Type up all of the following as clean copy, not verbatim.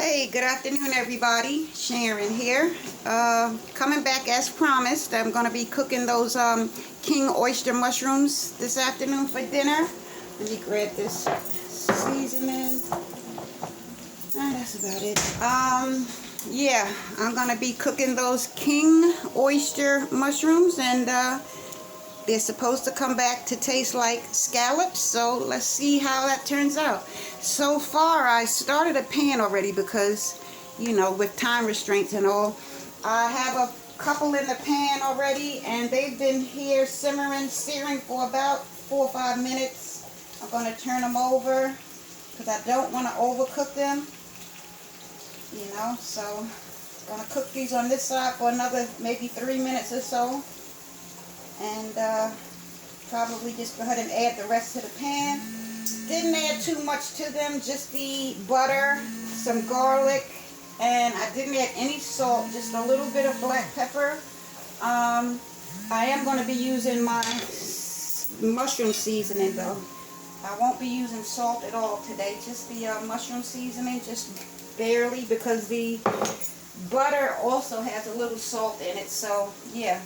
Hey, good afternoon everybody. Sharon here. Coming back as promised. I'm going to be cooking those king oyster mushrooms this afternoon for dinner. Let me grab this seasoning. That's about it. Yeah, I'm going to be cooking those king oyster mushrooms, and they're supposed to come back to taste like scallops, so let's see how that turns out. So far, I started a pan already because, you know, with time restraints and all. I have a couple in the pan already, and they've been here searing for about 4 or 5 minutes. I'm going to turn them over because I don't want to overcook them, you know, so I'm going to cook these on this side for another maybe 3 minutes or so. And probably just go ahead and add the rest to the pan. Didn't add too much to them, just the butter, some garlic, and I didn't add any salt, just a little bit of black pepper. I am going to be using my mushroom seasoning though. I won't be using salt at all today, just the mushroom seasoning, just barely, because the butter also has a little salt in it, so yeah.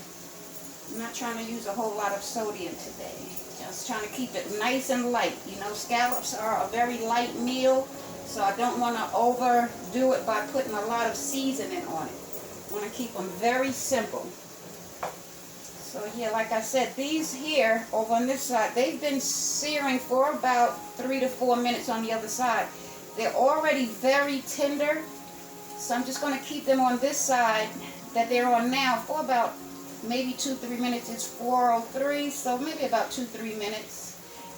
I'm not trying to use a whole lot of sodium today. Just trying to keep it nice and light. You know, scallops are a very light meal, so I don't want to overdo it by putting a lot of seasoning on it. I want to keep them very simple. So yeah, like I said, these here over on this side, they've been searing for about 3 to 4 minutes on the other side. They're already very tender, so I'm just going to keep them on this side that they're on now for about maybe 2-3 minutes. It's 4:03, so maybe about 2-3 minutes,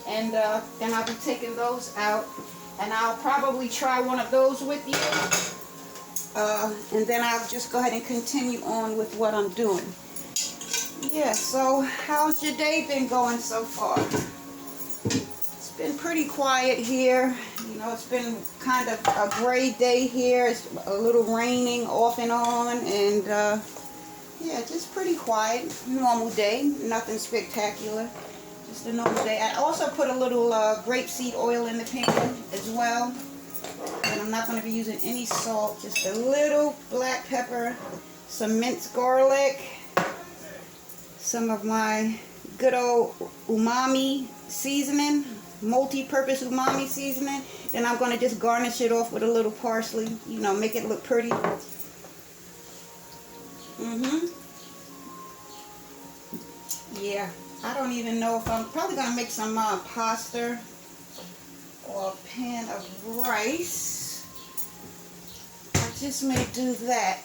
and then I'll be taking those out, and I'll probably try one of those with you, and then I'll just go ahead and continue on with what I'm doing. Yeah, so how's your day been going so far? It's been pretty quiet here. You know, it's been kind of a gray day here. It's a little raining off and on, and yeah, just pretty quiet, normal day, nothing spectacular, just a normal day. I also put a little grapeseed oil in the pan as well, and I'm not going to be using any salt, just a little black pepper, some minced garlic, some of my good old umami seasoning, multi-purpose umami seasoning. Then I'm going to just garnish it off with a little parsley, you know, make it look pretty. Yeah, I don't even know if I'm probably going to make some pasta or a pan of rice. I just may do that.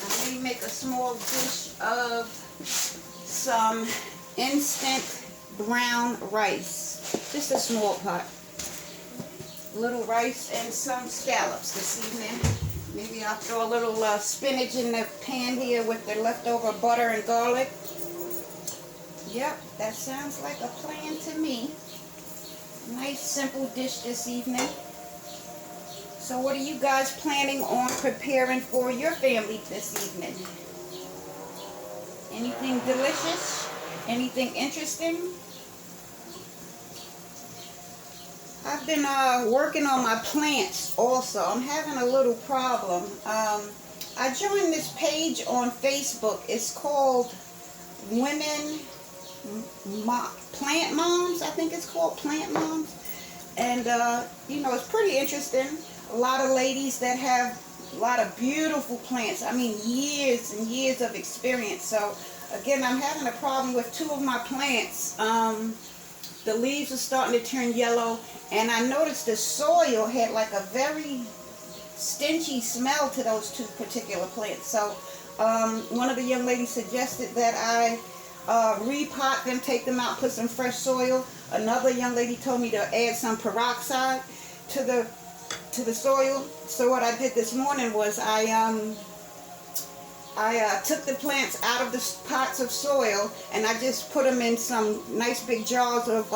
I may make a small dish of some instant brown rice. Just a small pot. Little rice and some scallops this evening. Maybe I'll throw a little spinach in the pan here with the leftover butter and garlic. Yep, that sounds like a plan to me. Nice simple dish this evening. So what are you guys planning on preparing for your family this evening? Anything delicious? Anything interesting? I've been working on my plants also. I'm having a little problem. I joined this page on Facebook. It's called Women Plant Moms, I think it's called Plant Moms. And you know, it's pretty interesting. A lot of ladies that have a lot of beautiful plants. I mean, years and years of experience. So again, I'm having a problem with 2 of my plants. The leaves are starting to turn yellow, and I noticed the soil had like a very stinchy smell to those 2 particular plants. So one of the young ladies suggested that I repot them, take them out, put some fresh soil. Another young lady told me to add some peroxide to the soil. So what I did this morning was I took the plants out of the pots of soil, and I just put them in some nice big jars of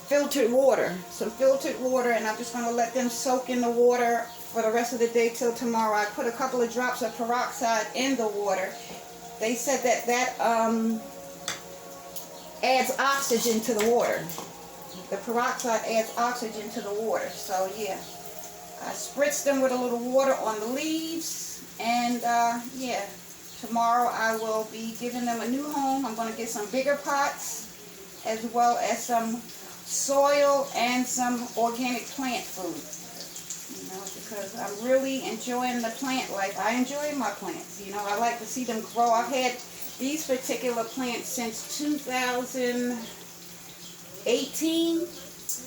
filtered water. Some filtered water, and I'm just going to let them soak in the water for the rest of the day till tomorrow. I put a couple of drops of peroxide in the water. They said that adds oxygen to the water. The peroxide adds oxygen to the water. So yeah, I spritzed them with a little water on the leaves, and yeah, tomorrow I will be giving them a new home. I'm going to get some bigger pots, as well as some soil and some organic plant food. You know, because I'm really enjoying the plant life. I enjoy my plants. You know, I like to see them grow. I've had these particular plants since 2018,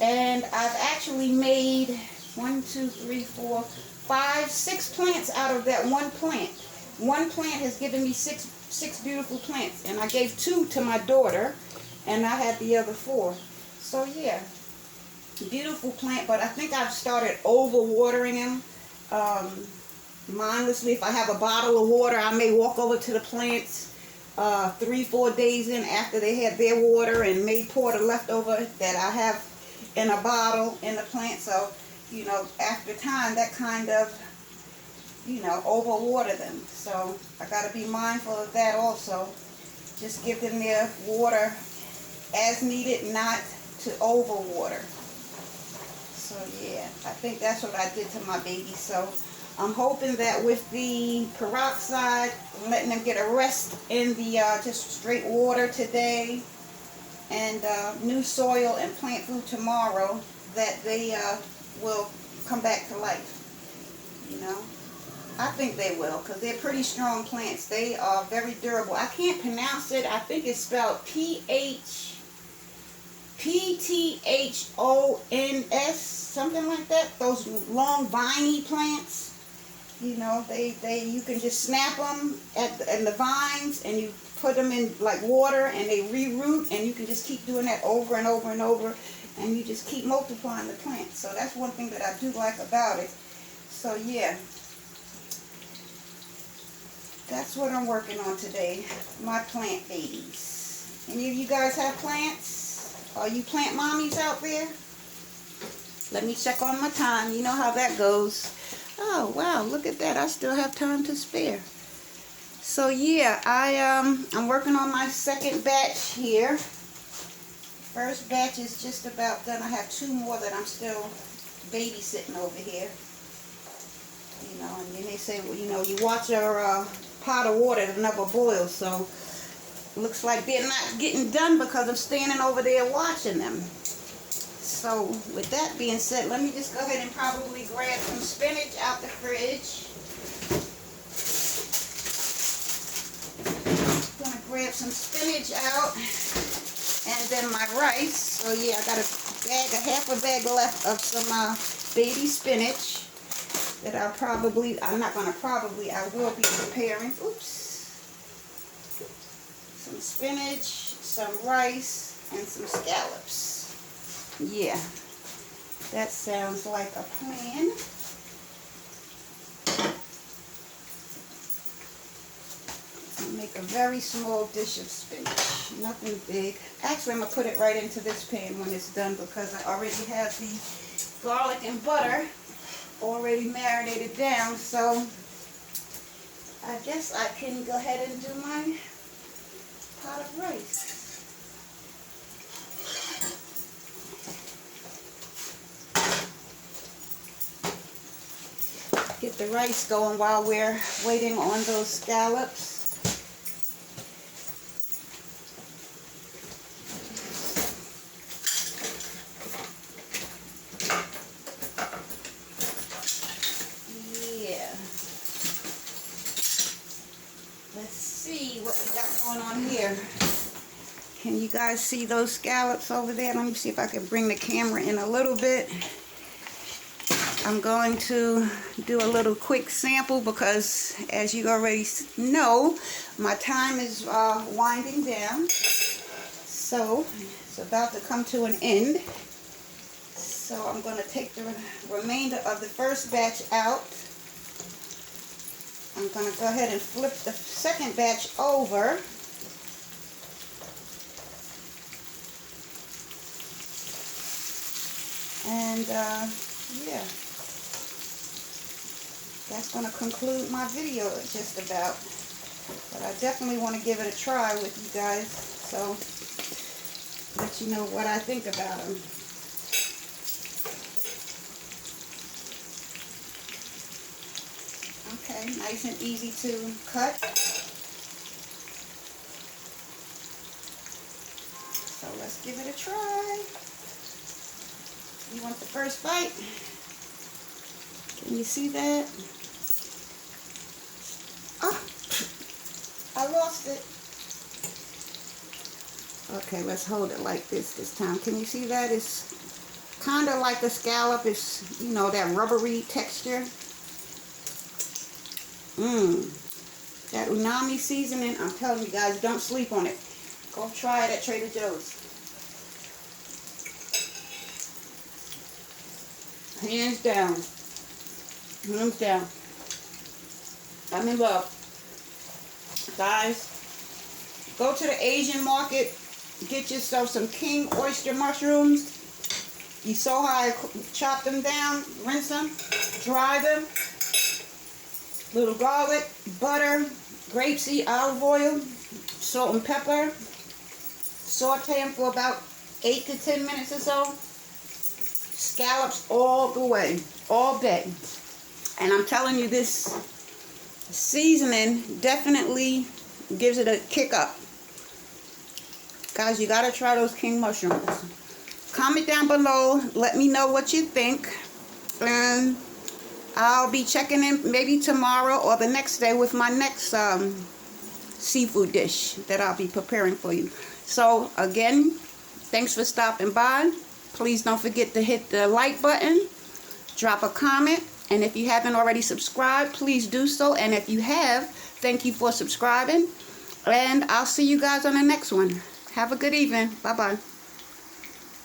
and I've actually made 6 plants out of that one plant. One plant has given me six beautiful plants, and I gave 2 to my daughter, and I had the other 4. So yeah, beautiful plant, but I think I've started over watering them mindlessly. If I have a bottle of water, I may walk over to the plants 3-4 days in after they had their water and may pour the leftover that I have in a bottle in the plant. So, you know, after time, that kind of, you know, overwater them. So I got to be mindful of that also. Just give them their water as needed, not to overwater. So yeah, I think that's what I did to my babies. So I'm hoping that with the peroxide, letting them get a rest in the just straight water today, and new soil and plant food tomorrow, that they will come back to life. You know, I think they will, because they're pretty strong plants. They are very durable. I can't pronounce it. I think it's spelled PTHONS, something like that. Those long viney plants. You know, you can just snap them in the vines, and you put them in like water, and they reroot, and you can just keep doing that over and over and over, and you just keep multiplying the plants. So that's one thing that I do like about it. So yeah, that's what I'm working on today, my plant babies. Any of you guys have plants? Are you plant mommies out there? Let me check on my time. You know how that goes. Oh wow, look at that. I still have time to spare. So yeah, I'm working on my second batch here. First batch is just about done. I have 2 more that I'm still babysitting over here. You know, and then they say, well, you know, you watch your pot of water, it'll never boil. So looks like they're not getting done because I'm standing over there watching them. So with that being said, let me just go ahead and probably grab some spinach out the fridge. I'm gonna grab some spinach out, and then my rice. So yeah, I got a half a bag left of some baby spinach that I will be preparing. Oops. Some spinach, some rice, and some scallops. Yeah, that sounds like a plan. I'll make a very small dish of spinach, nothing big. Actually, I'm going to put it right into this pan when it's done, because I already have the garlic and butter already marinated down. So I guess I can go ahead and do my pot of rice. Get the rice going while we're waiting on those scallops. Yeah. Let's see what we got going on here. Can you guys see those scallops over there? Let me see if I can bring the camera in a little bit. I'm going to do a little quick sample because, as you already know, my time is winding down. So it's about to come to an end. So I'm going to take the remainder of the first batch out. I'm going to go ahead and flip the second batch over. And yeah. That's going to conclude my video just about. But I definitely want to give it a try with you guys, so let you know what I think about them. Okay, nice and easy to cut. So let's give it a try. You want the first bite? Can you see that? Oh, I lost it. Okay, let's hold it like this time. Can you see that? It's kind of like a scallop. It's, you know, that rubbery texture. That umami seasoning, I'm telling you guys, don't sleep on it. Go try it at Trader Joe's. Hands down. Hands down. I'm in love. Guys, go to the Asian market. Get yourself some king oyster mushrooms. You saw how I chop them down, rinse them, dry them. Little garlic, butter, grapeseed, olive oil, salt and pepper. Saute them for about 8 to 10 minutes or so. Scallops all the way, all day. And I'm telling you, this seasoning definitely gives it a kick up. Guys, you gotta try those king mushrooms. Comment down below, let me know what you think. And I'll be checking in maybe tomorrow or the next day with my next seafood dish that I'll be preparing for you. So again, thanks for stopping by. Please don't forget to hit the like button, drop a comment, and if you haven't already subscribed, please do so. And if you have, thank you for subscribing. And I'll see you guys on the next one. Have a good evening. Bye-bye.